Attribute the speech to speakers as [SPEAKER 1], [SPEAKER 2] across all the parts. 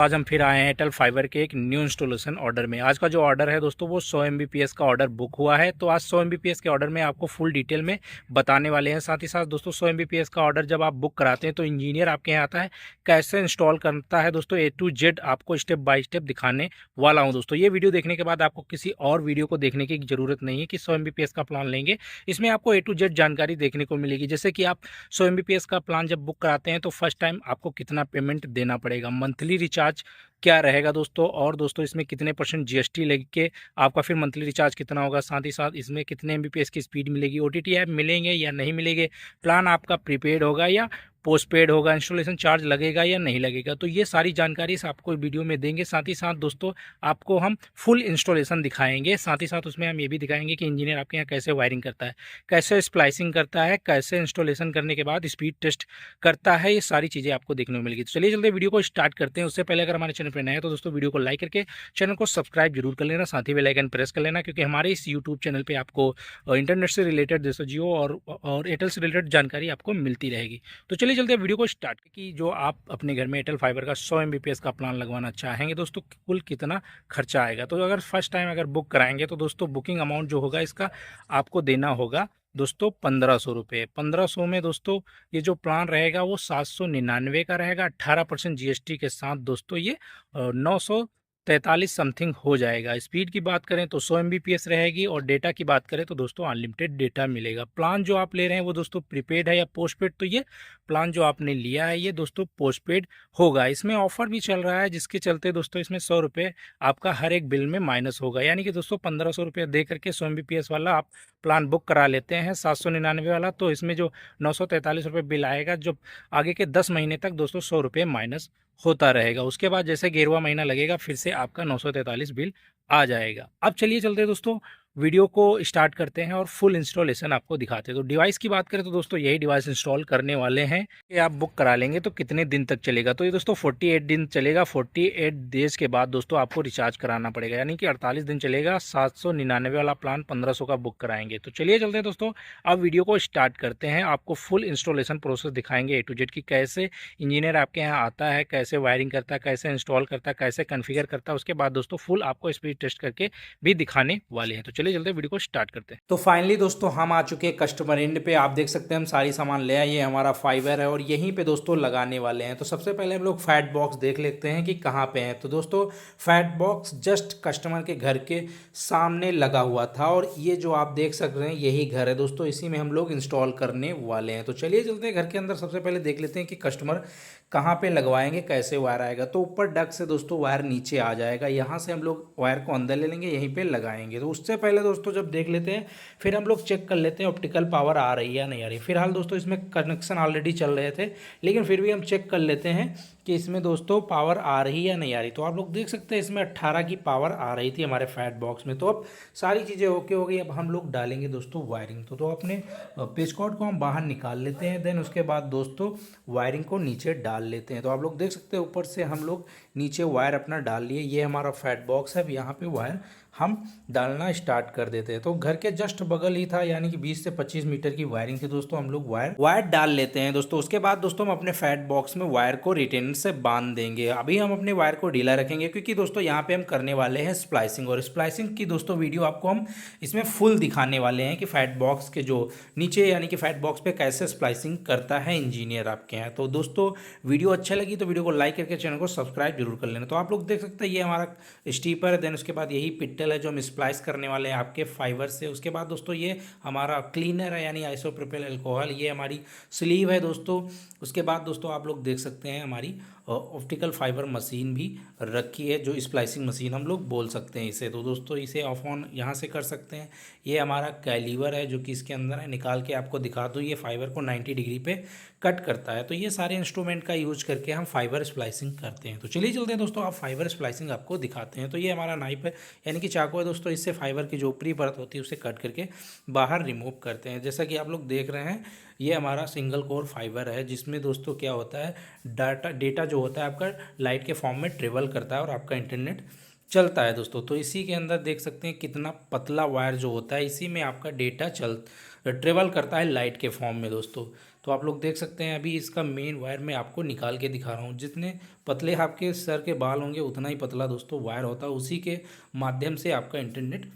[SPEAKER 1] आज हम फिर आए हैं एयरटेल फाइबर के एक न्यू इंस्टॉलेशन ऑर्डर में। आज का जो ऑर्डर है दोस्तों वो 100 Mbps का ऑर्डर बुक हुआ है। तो आज 100 Mbps के ऑर्डर में आपको फुल डिटेल में बताने वाले हैं। साथ ही साथ दोस्तों 100 Mbps का ऑर्डर जब आप बुक कराते हैं तो इंजीनियर आपके यहाँ आता है, कैसे इंस्टॉल करता है दोस्तों A to Z आपको स्टेप बाय स्टेप दिखाने वाला हूँ। दोस्तों ये वीडियो देखने के बाद आपको किसी और वीडियो को देखने की जरूरत नहीं है कि 100 Mbps का प्लान लेंगे, इसमें आपको A to Z जानकारी देखने को मिलेगी। जैसे कि आप 100 Mbps का प्लान जब बुक कराते हैं तो फर्स्ट टाइम आपको कितना पेमेंट देना पड़ेगा, मंथली रिचार्ज क्या रहेगा दोस्तों, और दोस्तों इसमें कितने % जीएसटी लग के आपका फिर मंथली रिचार्ज कितना होगा, साथ ही साथ इसमें कितने एमबीपीएस की स्पीड मिलेगी, ओटीटी ऐप मिलेंगे या नहीं मिलेंगे, प्लान आपका प्रीपेड होगा या पोस्टपेड होगा, इंस्टॉलेशन चार्ज लगेगा या नहीं लगेगा। तो ये सारी जानकारी इस आपको वीडियो में देंगे। साथ ही साथ दोस्तों आपको हम फुल इंस्टॉलेशन दिखाएंगे। साथ ही साथ उसमें हम ये भी दिखाएंगे कि इंजीनियर आपके यहाँ कैसे वायरिंग करता है, कैसे स्प्लाइसिंग करता है, कैसे इंस्टॉलेशन करने के बाद स्पीड टेस्ट करता है। ये सारी चीज़ें आपको देखने को मिलेगी। तो चलिए जल्दी वीडियो को स्टार्ट करते हैं। उससे पहले अगर हमारे चैनल पर नए हैं तो दोस्तों वीडियो को लाइक करके चैनल को सब्सक्राइब जरूर कर लेना, साथ ही बेल आइकन प्रेस कर लेना, क्योंकि हमारे इस यूट्यूब चैनल पर आपको इंटरनेट से रिलेटेड जैसे जियो और एयरटेल से रिलेटेड जानकारी आपको मिलती रहेगी। तो चलिए चलते वीडियो को स्टार्ट कि जो आप अपने घर में एयरटेल फाइबर का 100 Mbps का प्लान लगवाना चाहेंगे दोस्तों कुल कितना खर्चा आएगा। तो अगर फर्स्ट टाइम अगर बुक कराएंगे तो दोस्तों बुकिंग अमाउंट जो होगा इसका आपको देना होगा दोस्तों 1500 रुपये। 1500 में दोस्तों ये जो प्लान रहेगा वो 799 का रहेगा। 18% जीएसटी के साथ दोस्तों ये 943 समथिंग हो जाएगा। स्पीड की बात करें तो 100 Mbps रहेगी, और डेटा की बात करें तो दोस्तों अनलिमिटेड डेटा मिलेगा। प्लान जो आप ले रहे हैं वो दोस्तों प्रीपेड है या पोस्टपेड, तो ये प्लान जो आपने लिया है ये दोस्तों पोस्टपेड होगा। इसमें ऑफर भी चल रहा है जिसके चलते दोस्तों इसमें 100 रुपये आपका हर एक बिल में माइनस होगा। यानी कि दोस्तों 1500 रुपये दे करके 100 Mbps वाला आप प्लान बुक करा लेते हैं 799 वाला, तो इसमें जो 943 रुपये बिल आएगा, जो आगे के 10 महीने तक दोस्तों 100 रुपये माइनस होता रहेगा। उसके बाद जैसे 11वां महीना लगेगा फिर से आपका 943 बिल आ जाएगा। अब चलिए चलते दोस्तों वीडियो को स्टार्ट करते हैं और फुल इंस्टॉलेशन आपको दिखाते हैं। तो डिवाइस की बात करें तो दोस्तों यही डिवाइस इंस्टॉल करने वाले हैं कि आप बुक करा लेंगे तो कितने दिन तक चलेगा। तो ये दोस्तों 48 दिन चलेगा। 48 डेज के बाद दोस्तों आपको रिचार्ज कराना पड़ेगा, यानी कि 48 दिन चलेगा। 799 वाला प्लान 1500 का बुक कराएंगे। तो चलिए चलते हैं दोस्तों, अब वीडियो को स्टार्ट करते हैं। आपको फुल इंस्टॉलेशन प्रोसेस दिखाएंगे A to Z की, कैसे इंजीनियर आपके यहाँ आता है, कैसे वायरिंग करता है, कैसे इंस्टॉल करता है, कैसे कन्फिगर करता है। उसके बाद दोस्तों फुल आपको स्पीड टेस्ट करके भी दिखाने वाले हैं। तो चलिए जल्दी वीडियो को स्टार्ट करते हैं। तो फाइनली दोस्तों हम आ चुके हैं कस्टमर एंड पे। आप देख सकते हैं हम सारी सामान ले आए। ये हमारा फाइबर है और यहीं पे दोस्तों लगाने वाले हैं। तो सबसे पहले हम लोग फैट बॉक्स देख लेते हैं कि कहाँ पे है। तो दोस्तों फैट बॉक्स जस्ट कस्टमर के घर के सामने लगा हुआ था, और ये जो आप देख सक रहे हैं यही घर है दोस्तों, इसी में हम लोग इंस्टॉल करने वाले हैं। तो चलिए चलते हैं घर के अंदर। सबसे पहले देख लेते हैं कि कस्टमर कहाँ पे लगवाएंगे, कैसे वायर आएगा। तो ऊपर डक से दोस्तों वायर नीचे आ जाएगा, यहाँ से हम लोग वायर को अंदर ले लेंगे, यहीं पे लगाएंगे। तो उससे पहले दोस्तों जब देख लेते हैं फिर हम लोग चेक कर लेते हैं ऑप्टिकल पावर आ रही है या नहीं आ रही। फिलहाल दोस्तों इसमें कनेक्शन ऑलरेडी चल रहे थे, लेकिन फिर भी हम चेक कर लेते हैं कि इसमें दोस्तों पावर आ रही है या नहीं आ रही। तो आप लोग देख सकते हैं इसमें 18 की पावर आ रही थी हमारे फैट बॉक्स में। तो अब सारी चीज़ें ओके हो गई। अब हम लोग डालेंगे दोस्तों वायरिंग। तो अपने पेच कॉर्ड को हम बाहर निकाल लेते हैं। देन उसके बाद दोस्तों वायरिंग को नीचे डाल लेते हैं। तो आप लोग देख सकते हैं ऊपर से हम लोग नीचे वायर अपना डाल लिए। ये हमारा फैट बॉक्स है, यहाँ पे वायर हम डालना स्टार्ट कर देते हैं। तो घर के जस्ट बगल ही था, यानी कि 20 से 25 मीटर की वायरिंग थी दोस्तों। हम लोग वायर डाल लेते हैं दोस्तों। उसके बाद दोस्तों हम अपने फैट बॉक्स में वायर को रिटेनर से बांध देंगे। अभी हम अपने वायर को ढीला रखेंगे, क्योंकि दोस्तों यहाँ पे हम करने वाले हैं स्प्लाइसिंग, और स्प्लाइसिंग की दोस्तों वीडियो आपको हम इसमें फुल दिखाने वाले हैं कि फैट बॉक्स के जो नीचे यानी कि फैट बॉक्स पे कैसे स्प्लाइसिंग करता है इंजीनियर आपके यहाँ। तो दोस्तों वीडियो अच्छा लगी तो वीडियो को लाइक करके चैनल को सब्सक्राइब जरूर कर लेना। तो आप लोग देख सकते हैं ये हमारा स्टीपर है। देन उसके बाद यही पिट्टल है जो हम स्प्लाइस करने वाले हैं आपके फाइबर से। उसके बाद दोस्तों ये हमारा क्लीनर है, यानी आइसोप्रोपिल अल्कोहल। ये हमारी स्लीव है दोस्तों। उसके बाद दोस्तों आप लोग देख सकते हैं हमारी ऑप्टिकल फाइबर मशीन भी रखी है, जो स्प्लाइसिंग मशीन हम लोग बोल सकते हैं इसे। तो दोस्तों इसे ऑफ ऑन यहाँ से कर सकते हैं। ये हमारा कैलीवर है जो कि इसके अंदर है, निकाल के आपको दिखा दूँ। ये फाइबर को 90 डिग्री पे कट करता है। तो ये सारे इंस्ट्रूमेंट का यूज करके हम फाइबर स्प्लाइसिंग करते हैं। तो चलिए चलते हैं दोस्तों, आप फाइबर स्प्लाइसिंग आपको दिखाते हैं। तो ये हमारा नाइफ है, यानी कि चाकू है दोस्तों। इससे फाइबर की जो ऊपरी परत होती है उसे कट करके बाहर रिमूव करते हैं। जैसा कि आप लोग देख रहे हैं ये हमारा सिंगल कोर फाइबर है, जिसमें दोस्तों क्या होता है डेटा जो होता है आपका लाइट के फॉर्म में ट्रेवल करता है और आपका इंटरनेट चलता है दोस्तों। तो इसी के अंदर देख सकते हैं कितना पतला वायर जो होता है, इसी में आपका डेटा ट्रेवल करता है लाइट के फॉर्म में दोस्तों। तो आप लोग देख सकते हैं अभी इसका मेन वायर मैं आपको निकाल के दिखा रहा हूँ। जितने पतले आपके सर के बाल होंगे उतना ही पतला दोस्तों वायर होता है, उसी के माध्यम से आपका इंटरनेट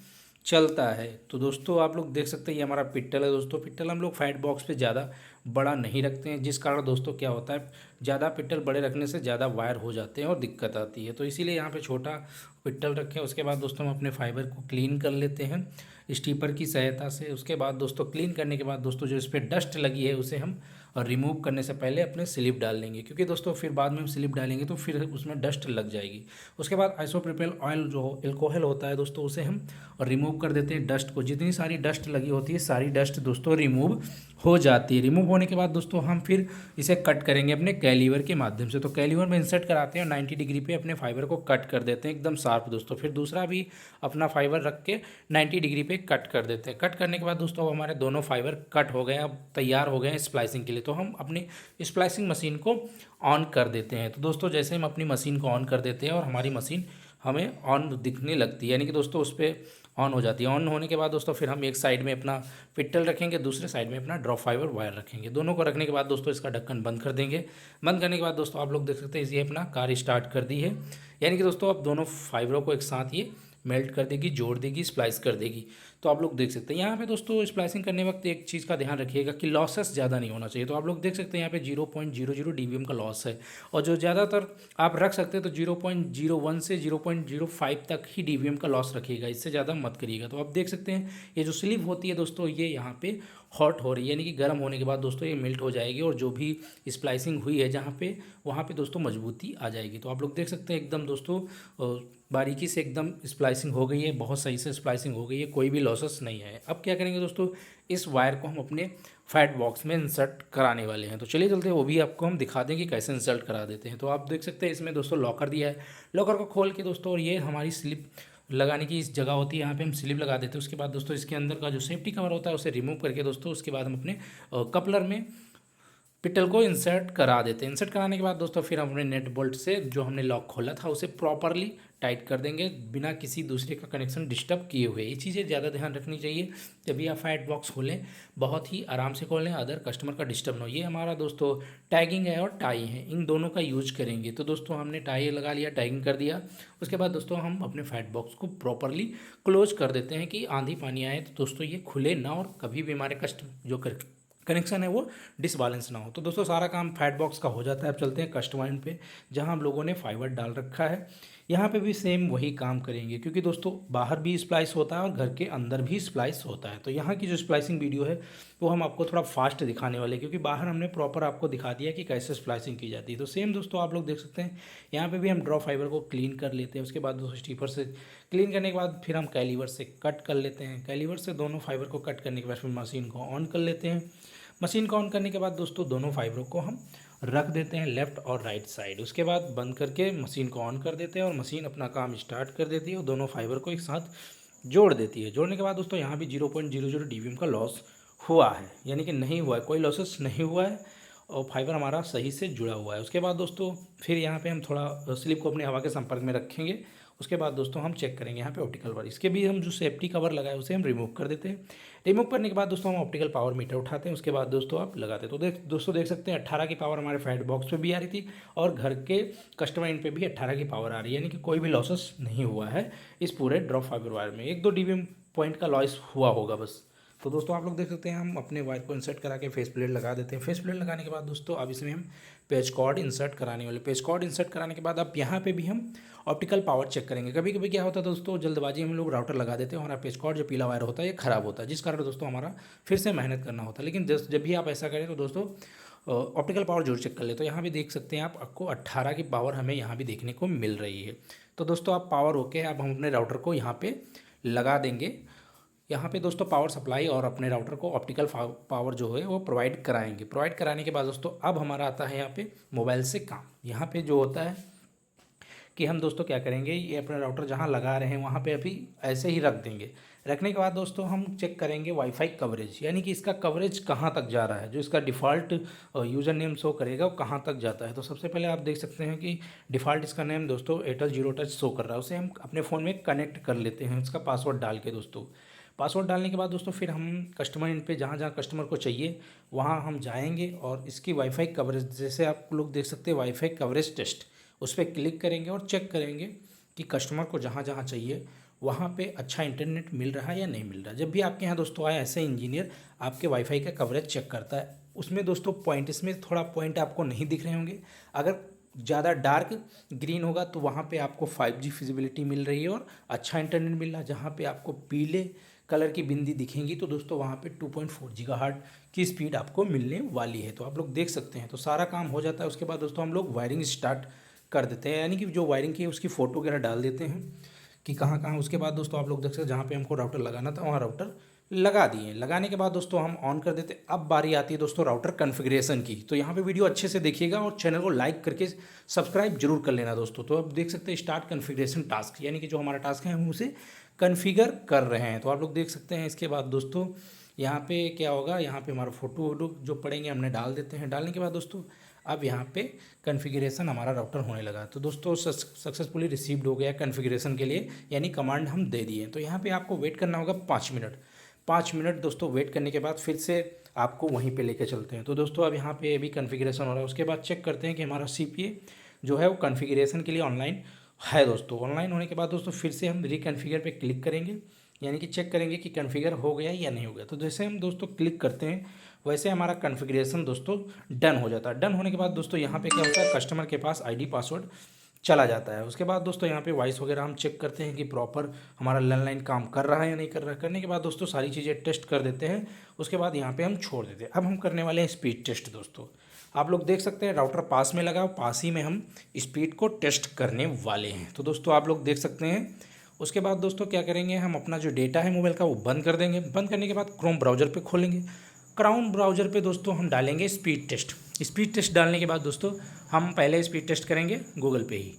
[SPEAKER 1] चलता है। तो दोस्तों आप लोग देख सकते हैं ये हमारा पिट्टल है दोस्तों। पिट्टल हम लोग फैट बॉक्स पे ज़्यादा बड़ा नहीं रखते हैं, जिस कारण दोस्तों क्या होता है, ज़्यादा पिट्टल बड़े रखने से ज़्यादा वायर हो जाते हैं और दिक्कत आती है। तो इसीलिए यहाँ पे छोटा पिट्टल रखें। उसके बाद दोस्तों हम अपने फाइबर को क्लीन कर लेते हैं स्टीपर की सहायता से। उसके बाद दोस्तों क्लीन करने के बाद दोस्तों जो इस पर डस्ट लगी है उसे हम रिमूव करने से पहले अपने स्लिप डाल लेंगे, क्योंकि दोस्तों फिर बाद में हम स्लिप डालेंगे तो फिर उसमें डस्ट लग जाएगी। उसके बाद आइसोप्रोपेल ऑयल जो एल्कोहल होता है दोस्तों उसे हम रिमूव कर देते हैं डस्ट को। जितनी सारी डस्ट लगी होती है सारी डस्ट दोस्तों रिमूव हो जाती है। रिमूव होने के बाद दोस्तों हम फिर इसे कट करेंगे अपने कैलीवर के माध्यम से। तो कैलीवर में इंसर्ट कराते हैं और 90 डिग्री पे अपने फाइबर को कट कर देते हैं एकदम शार्प दोस्तों। फिर दूसरा भी अपना फाइबर रख के 90 डिग्री पे कट कर देते हैं। कट करने के बाद दोस्तों अब हमारे दोनों फाइबर कट हो गए, अब तैयार हो गए हैं स्प्लाइसिंग के लिए। तो हम अपनी स्प्लाइसिंग मशीन को ऑन कर देते हैं। तो दोस्तों जैसे हम अपनी मशीन को ऑन कर देते हैं और हमारी मशीन हमें ऑन दिखने लगती है, यानी कि दोस्तों उस पर ऑन हो जाती है। ऑन होने के बाद दोस्तों फिर हम एक साइड में अपना पिट्टल रखेंगे, दूसरे साइड में अपना ड्रॉप फाइबर वायर रखेंगे। दोनों को रखने के बाद दोस्तों इसका ढक्कन बंद कर देंगे। बंद करने के बाद दोस्तों आप लोग देख सकते हैं ये अपना कार स्टार्ट कर दी है, यानी कि दोस्तों अब दोनों फाइबरों को एक साथ ये मेल्ट कर देगी, जोड़ देगी, स्प्लाइस कर देगी। तो आप लोग देख सकते हैं यहाँ पे दोस्तों स्प्लाइसिंग करने वक्त एक चीज़ का ध्यान रखिएगा कि लॉसेस ज़्यादा नहीं होना चाहिए। तो आप लोग देख सकते हैं यहाँ पे 0.00 dBm का लॉस है, और जो ज़्यादातर आप रख सकते हैं तो 0.01 से 0.05 तक ही dBm का लॉस रखिएगा, इससे ज़्यादा मत करिएगा। तो आप देख सकते हैं ये जो स्लीव होती है दोस्तों ये यहाँ पे हॉट हो रही है, यानी कि गर्म होने के बाद दोस्तों ये मेल्ट हो जाएगी और जो भी स्प्लाइसिंग हुई है जहाँ पे वहाँ पे दोस्तों मजबूती आ जाएगी। तो आप लोग देख सकते हैं एकदम दोस्तों बारीकी से एकदम स्प्लाइसिंग हो गई है, बहुत सही से स्प्लाइसिंग हो गई है, कोई भी लॉसेस नहीं है। अब क्या करेंगे दोस्तों, इस वायर को हम अपने फैट बॉक्स में इंसर्ट कराने वाले हैं। तो चलिए चलते हैं, वो भी आपको हम दिखा दें कि कैसे इंसर्ट करा देते हैं। तो आप देख सकते हैं इसमें दोस्तों लॉकर दिया है। लॉकर को खोल के दोस्तों, और ये हमारी स्लिप लगाने की इस जगह होती है, यहाँ पे हम स्लिप लगा देते हैं। उसके बाद दोस्तों इसके अंदर का जो सेफ्टी कवर होता है उसे रिमूव करके दोस्तों उसके बाद हम अपने कपलर में पिटल को इंसर्ट करा देते हैं। इंसर्ट कराने के बाद दोस्तों फिर हम अपने नेट बोल्ट से जो हमने लॉक खोला था उसे प्रॉपरली टाइट कर देंगे, बिना किसी दूसरे का कनेक्शन डिस्टर्ब किए हुए। ये चीज़ें ज़्यादा ध्यान रखनी चाहिए जब भी आप फैट बॉक्स खोलें, बहुत ही आराम से खोलें, अदर कस्टमर का डिस्टर्ब ना हो। ये हमारा दोस्तों टैगिंग है और टाई है, इन दोनों का यूज करेंगे। तो दोस्तों हमने टाई लगा लिया, टैगिंग कर दिया। उसके बाद दोस्तों हम अपने फैट बॉक्स को प्रॉपरली क्लोज कर देते हैं कि आंधी पानी आए तो दोस्तों ये खुले ना और कभी भी हमारे कनेक्शन है वो डिसबैलेंस ना हो। तो दोस्तों सारा काम फैट बॉक्स का हो जाता है। अब चलते हैं कस्टमाइज पे, जहां हम लोगों ने फाइबर डाल रखा है। यहाँ पे भी सेम वही काम करेंगे, क्योंकि दोस्तों बाहर भी स्प्लाइस होता है और घर के अंदर भी स्प्लाइस होता है। तो यहाँ की जो स्प्लाइसिंग वीडियो है वो हम आपको थोड़ा फास्ट दिखाने वाले हैं, क्योंकि बाहर हमने प्रॉपर आपको दिखा दिया कि कैसे स्प्लाइसिंग की जाती है। तो सेम दोस्तों आप लोग देख सकते हैं यहाँ पे भी हम ड्रॉ फाइबर को क्लीन कर लेते हैं। उसके बाद दोस्तों स्टीपर से क्लीन करने के बाद फिर हम कैलीवर से कट कर लेते हैं। कैलीवर से दोनों फाइबर को कट करने के बाद फिर मशीन को ऑन कर लेते हैं। मशीन को ऑन करने के बाद दोस्तों दोनों फाइबरों को हम रख देते हैं लेफ़्ट और राइट साइड। उसके बाद बंद करके मशीन को ऑन कर देते हैं और मशीन अपना काम स्टार्ट कर देती है और दोनों फाइबर को एक साथ जोड़ देती है। जोड़ने के बाद दोस्तों यहाँ भी 0.00 dBm का लॉस हुआ है, यानी कि नहीं हुआ है, कोई लॉसेस नहीं हुआ है और फाइबर हमारा सही से जुड़ा हुआ है। उसके बाद दोस्तों फिर यहाँ पे हम थोड़ा स्लिप को अपने हवा के संपर्क में रखेंगे। उसके बाद दोस्तों हम चेक करेंगे यहाँ पे ऑप्टिकल वायर, इसके भी हम जो सेफ्टी कवर लगाए उसे हम रिमूव कर देते हैं। रिमूव करने के बाद दोस्तों हम ऑप्टिकल पावर मीटर उठाते हैं। उसके बाद दोस्तों आप लगाते हैं। तो दोस्तों देख सकते हैं 18 की पावर हमारे फैट बॉक्स पे भी आ रही थी और घर के कस्टमर इन पे भी 18 की पावर आ रही है, यानी कि कोई भी लॉसेस नहीं हुआ है इस पूरे ड्रॉप फाइबर वायर में। 1-2 dBm पॉइंट का लॉस हुआ होगा बस। तो दोस्तों आप लोग देख सकते हैं हम अपने वायर को इंसर्ट करा के फेस प्लेट लगा देते हैं। फेस प्लेट लगाने के बाद दोस्तों अब इसमें हम पेज कॉर्ड इंसर्ट कराने वाले। पेज कॉर्ड इंसर्ट कराने के बाद अब यहाँ पे भी हम ऑप्टिकल पावर चेक करेंगे। कभी कभी क्या होता है दोस्तों, जल्दबाजी में हम लोग राउटर लगा देते हैं और हमारा पेज कॉर्ड जो पीला वायर होता है ये खराब होता है, जिस कारण दोस्तों हमारा फिर से मेहनत करना होता है। लेकिन जब भी आप ऐसा करें तो दोस्तों ऑप्टिकल पावर जरूर चेक कर ले। तो यहाँ भी देख सकते हैं आपको 18 की पावर हमें यहाँ भी देखने को मिल रही है। तो दोस्तों आप पावर ओके, अब हम अपने राउटर को यहाँ पे लगा देंगे। यहाँ पे दोस्तों पावर सप्लाई और अपने राउटर को ऑप्टिकल पावर जो है वो प्रोवाइड कराएंगे। प्रोवाइड कराने के बाद दोस्तों अब हमारा आता है यहाँ पे मोबाइल से काम। यहाँ पे जो होता है कि हम दोस्तों क्या करेंगे, ये अपना राउटर जहाँ लगा रहे हैं वहाँ पे अभी ऐसे ही रख देंगे। रखने के बाद दोस्तों हम चेक करेंगे वाईफाई कवरेज, यानी कि इसका कवरेज कहाँ तक जा रहा है, जो इसका डिफ़ॉल्ट यूज़र नेम शो करेगा वो कहाँ तक जाता है। तो सबसे पहले आप देख सकते हैं कि डिफ़ॉल्ट इसका नेम दोस्तों एयरटेल जीरो टच शो कर रहा है, उसे हम अपने फ़ोन में कनेक्ट कर लेते हैं उसका पासवर्ड डाल के दोस्तों। पासवर्ड डालने के बाद दोस्तों फिर हम कस्टमर इन पे जहाँ जहाँ कस्टमर को चाहिए वहाँ हम जाएंगे और इसकी वाईफाई कवरेज, जैसे आप लोग देख सकते हैं वाईफाई कवरेज टेस्ट, उस पर क्लिक करेंगे और चेक करेंगे कि कस्टमर को जहाँ जहाँ चाहिए वहाँ पे अच्छा इंटरनेट मिल रहा है या नहीं मिल रहा है। जब भी आपके यहाँ दोस्तों आए ऐसे इंजीनियर आपके वाईफाई का कवरेज चेक करता है, उसमें दोस्तों पॉइंट, इसमें थोड़ा पॉइंट आपको नहीं दिख रहे होंगे, अगर ज़्यादा डार्क ग्रीन होगा तो वहाँ पे आपको 5G फिजिबिलिटी मिल रही है और अच्छा इंटरनेट मिल रहा है। जहाँ पे आपको पीले कलर की बिंदी दिखेंगी तो दोस्तों वहाँ पे 2.4 गीगाहर्ट्ज़ की स्पीड आपको मिलने वाली है। तो आप लोग देख सकते हैं, तो सारा काम हो जाता है। उसके बाद दोस्तों हम लोग वायरिंग स्टार्ट कर देते हैं, यानी कि जो वायरिंग की है उसकी फ़ोटो वगैरह डाल देते हैं कि कहाँ कहाँ। उसके बाद दोस्तों आप लोग देख सकते हैं जहाँ पे हमको राउटर लगाना था वहाँ राउटर लगा दिए। लगाने के बाद दोस्तों हम ऑन कर देते। अब बारी आती है दोस्तों राउटर कॉन्फ़िगरेशन की। तो यहाँ पे वीडियो अच्छे से देखिएगा और चैनल को लाइक करके सब्सक्राइब जरूर कर लेना दोस्तों। तो अब देख सकते हैं स्टार्ट कॉन्फ़िगरेशन टास्क, यानी कि जो हमारा टास्क है हम उसे कॉन्फ़िगर कर रहे हैं। तो आप लोग देख सकते हैं। इसके बाद दोस्तों यहाँ पे क्या होगा, यहाँ पे हमारा फ़ोटो वोटो जो पड़ेंगे हमने डाल देते हैं। डालने के बाद दोस्तों अब यहाँ पे कॉन्फ़िगरेशन हमारा राउटर होने लगा। तो दोस्तों सक्सेसफुली रिसीव्ड हो गया कॉन्फ़िगरेशन के लिए, यानी कमांड हम दे दिए। तो यहाँ पे आपको वेट करना होगा 5 मिनट। 5 मिनट दोस्तों वेट करने के बाद फिर से आपको वहीं पे लेके चलते हैं। तो दोस्तों अब यहाँ पे अभी कॉन्फ़िगरेशन हो रहा है। उसके बाद चेक करते हैं कि हमारा CPA जो है वो कॉन्फ़िगरेशन के लिए ऑनलाइन है दोस्तों। ऑनलाइन होने के बाद दोस्तों फिर से हम रिकॉन्फ़िगर पे क्लिक करेंगे, यानी कि चेक करेंगे कि कॉन्फ़िगर हो गया या नहीं हो गया। तो जैसे हम दोस्तों क्लिक करते हैं वैसे हमारा कॉन्फ़िगरेशन दोस्तों डन हो जाता है। डन होने के बाद दोस्तों यहाँ पे क्या होता है, कस्टमर के पास ID पासवर्ड चला जाता है। उसके बाद दोस्तों यहाँ पे वॉइस वगैरह हम चेक करते हैं कि प्रॉपर हमारा लैंडलाइन काम कर रहा है या नहीं कर रहा है। करने के बाद दोस्तों सारी चीज़ें टेस्ट कर देते हैं। उसके बाद यहाँ पे हम छोड़ देते हैं। अब हम करने वाले हैं स्पीड टेस्ट दोस्तों। आप लोग देख सकते हैं राउटर पास में लगा, पास ही में हम स्पीड को टेस्ट करने वाले हैं। तो दोस्तों आप लोग देख सकते हैं। उसके बाद दोस्तों क्या करेंगे, हम अपना जो डेटा है मोबाइल का वो बंद कर देंगे। बंद करने के बाद क्रोम ब्राउज़र पे खोलेंगे। क्राउन ब्राउज़र पे दोस्तों हम डालेंगे स्पीड टेस्ट। स्पीड टेस्ट डालने के बाद दोस्तों हम पहले स्पीड टेस्ट करेंगे गूगल पे ही।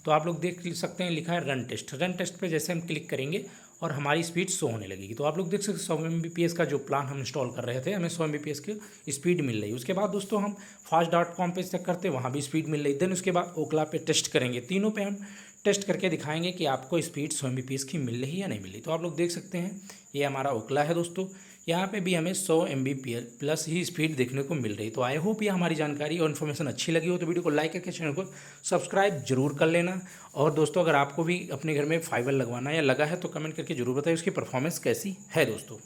[SPEAKER 1] तो आप लोग देख सकते हैं लिखा है रन टेस्ट। रन टेस्ट पे जैसे हम क्लिक करेंगे और हमारी स्पीड शो होने लगेगी। तो आप लोग देख सकते हैं 100 Mbps का जो प्लान हम इंस्टॉल कर रहे थे, हमें 100 Mbps की स्पीड मिल रही है। उसके बाद दोस्तों हम fast.com पे चेक करते हैं, वहाँ भी स्पीड मिल रही है। देन उसके बाद ओखला पे टेस्ट करेंगे। तीनों पे हम टेस्ट करके दिखाएंगे कि आपको स्पीड 100 Mbps की मिल रही है या नहीं मिल रही। तो आप लोग देख सकते हैं ये हमारा ओखला है दोस्तों। यहाँ पे भी हमें 100 Mbps प्लस ही स्पीड देखने को मिल रही। तो आई होप ये हमारी जानकारी और इन्फॉर्मेशन अच्छी लगी हो तो वीडियो को लाइक करके चैनल को सब्सक्राइब जरूर कर लेना। और दोस्तों अगर आपको भी अपने घर में फाइबर लगवाना या लगा है तो कमेंट करके जरूर बताइए उसकी परफॉर्मेंस कैसी है दोस्तों।